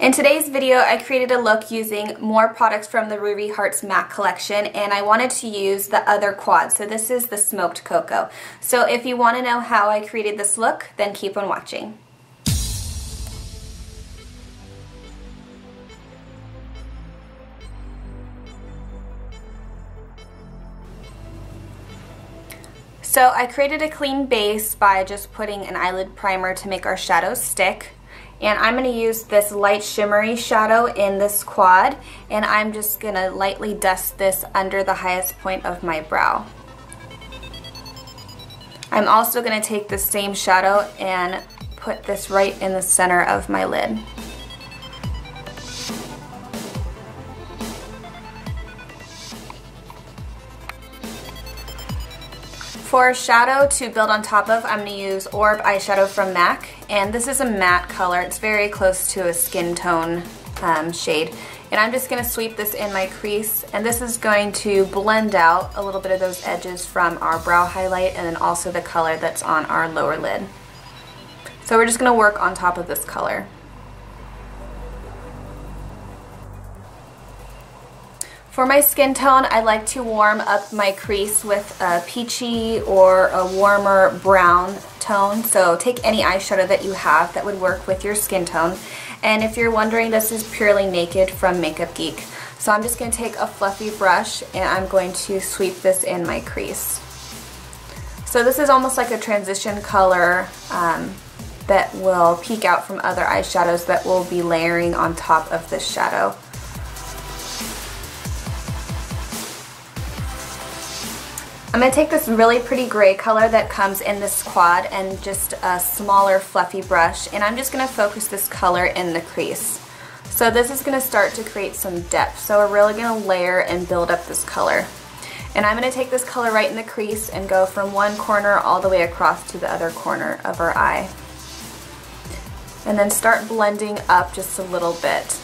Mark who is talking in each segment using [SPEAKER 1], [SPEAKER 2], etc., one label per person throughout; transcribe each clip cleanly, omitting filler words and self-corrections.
[SPEAKER 1] In today's video, I created a look using more products from the RiRi Hearts MAC collection, and I wanted to use the other quad. So this is the smoked cocoa. So if you want to know how I created this look, then keep on watching. So I created a clean base by just putting an eyelid primer to make our shadows stick. And I'm going to use this light shimmery shadow in this quad, and I'm just going to lightly dust this under the highest point of my brow. I'm also going to take the same shadow and put this right in the center of my lid. For a shadow to build on top of, I'm going to use Orb eyeshadow from MAC, and this is a matte color. It's very close to a skin tone shade. And I'm just going to sweep this in my crease, and this is going to blend out a little bit of those edges from our brow highlight and then also the color that's on our lower lid. So we're just going to work on top of this color. For my skin tone, I like to warm up my crease with a peachy or a warmer brown tone. So take any eyeshadow that you have that would work with your skin tone. And if you're wondering, this is purely Naked from Makeup Geek. So I'm just going to take a fluffy brush and I'm going to sweep this in my crease. So this is almost like a transition color that will peek out from other eyeshadows that will be layering on top of this shadow. I'm going to take this really pretty gray color that comes in this quad and just a smaller fluffy brush, and I'm just going to focus this color in the crease. So this is going to start to create some depth, so we're really going to layer and build up this color. And I'm going to take this color right in the crease and go from one corner all the way across to the other corner of our eye. And then start blending up just a little bit.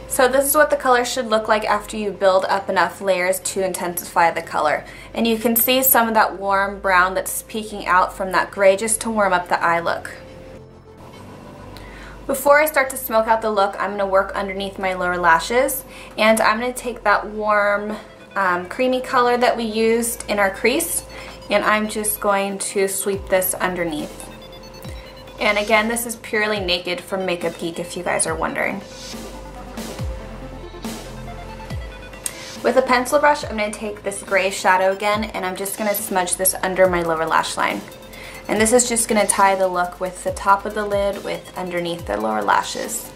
[SPEAKER 1] So this is what the color should look like after you build up enough layers to intensify the color. And you can see some of that warm brown that's peeking out from that gray just to warm up the eye look. Before I start to smoke out the look, I'm going to work underneath my lower lashes, and I'm going to take that warm creamy color that we used in our crease, and I'm just going to sweep this underneath. And again, this is purely Naked from Makeup Geek if you guys are wondering. With a pencil brush, I'm going to take this gray shadow again, and I'm just going to smudge this under my lower lash line. And this is just going to tie the look with the top of the lid with underneath the lower lashes.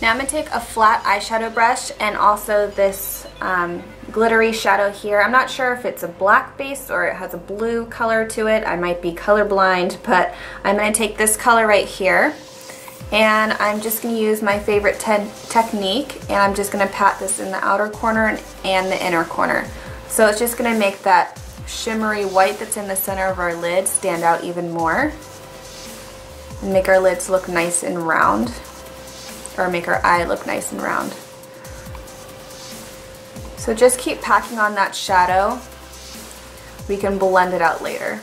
[SPEAKER 1] Now I'm going to take a flat eyeshadow brush and also this glittery shadow here. I'm not sure if it's a black base or it has a blue color to it. I might be colorblind, but I'm going to take this color right here, and I'm just going to use my favorite technique, and I'm just going to pat this in the outer corner and the inner corner. So it's just going to make that shimmery white that's in the center of our lid stand out even more and make our lids look nice and round, or make our eye look nice and round. So just keep packing on that shadow. We can blend it out later.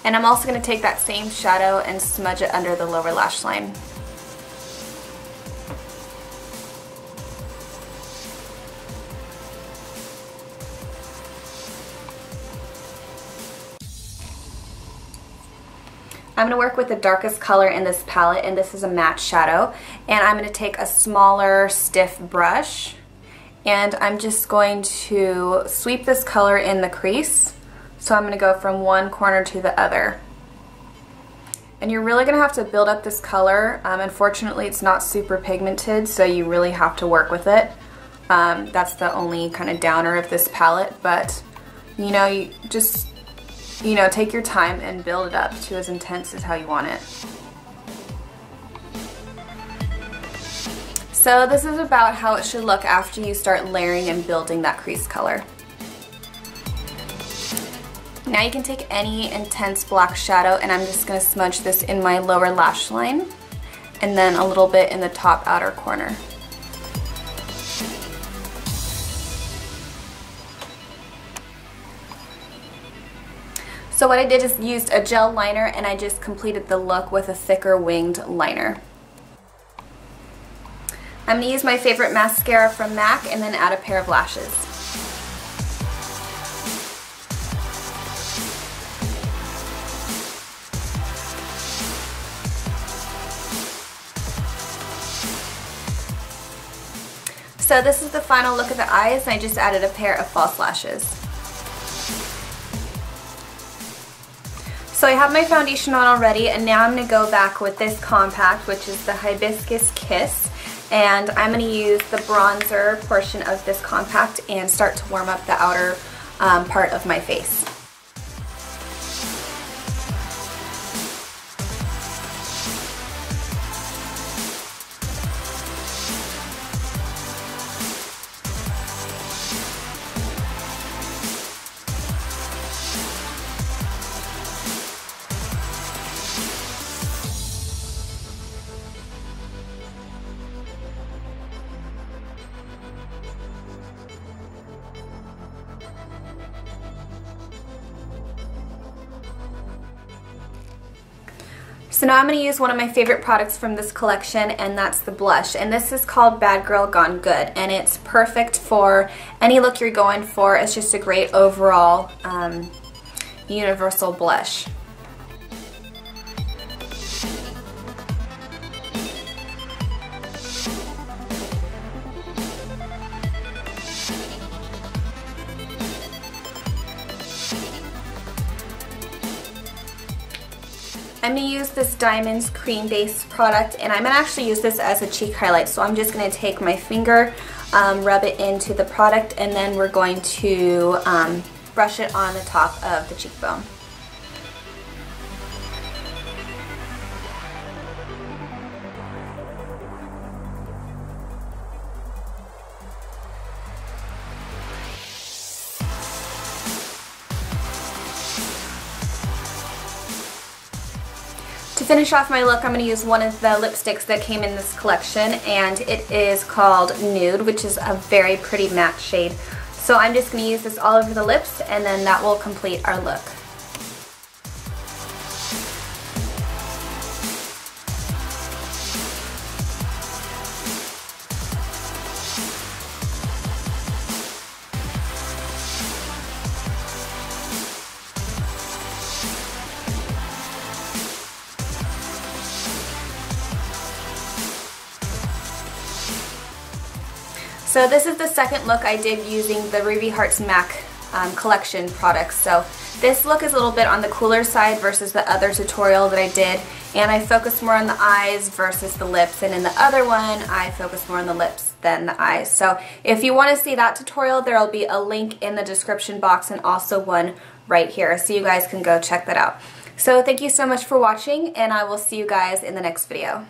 [SPEAKER 1] And I'm also going to take that same shadow and smudge it under the lower lash line. I'm going to work with the darkest color in this palette, and this is a matte shadow. And I'm going to take a smaller, stiff brush, and I'm just going to sweep this color in the crease. So I'm going to go from one corner to the other. And you're really going to have to build up this color. Unfortunately, it's not super pigmented, so you really have to work with it. That's the only kind of downer of this palette, but you know, you just take your time and build it up to as intense as how you want it. So this is about how it should look after you start layering and building that crease color. Now you can take any intense black shadow, and I'm just going to smudge this in my lower lash line and then a little bit in the top outer corner. So what I did is used a gel liner, and I just completed the look with a thicker winged liner. I'm going to use my favorite mascara from MAC and then add a pair of lashes. So this is the final look of the eyes, and I just added a pair of false lashes. So I have my foundation on already, and now I'm going to go back with this compact, which is the Hibiscus Kiss, and I'm going to use the bronzer portion of this compact and start to warm up the outer part of my face. So now I'm going to use one of my favorite products from this collection, and that's the blush. And this is called Bad Girl Gone Good, and it's perfect for any look you're going for. It's just a great overall universal blush. I'm going to use this Diamonds Cream Base product, and I'm going to actually use this as a cheek highlight. So I'm just going to take my finger, rub it into the product, and then we're going to brush it on the top of the cheekbone. To finish off my look, I'm going to use one of the lipsticks that came in this collection, and it is called Nude, which is a very pretty matte shade. So I'm just going to use this all over the lips, and then that will complete our look. So this is the second look I did using the RiRi Hearts MAC collection products. So this look is a little bit on the cooler side versus the other tutorial that I did, and I focused more on the eyes versus the lips, and in the other one I focused more on the lips than the eyes. So if you want to see that tutorial, there will be a link in the description box and also one right here, so you guys can go check that out. So thank you so much for watching, and I will see you guys in the next video.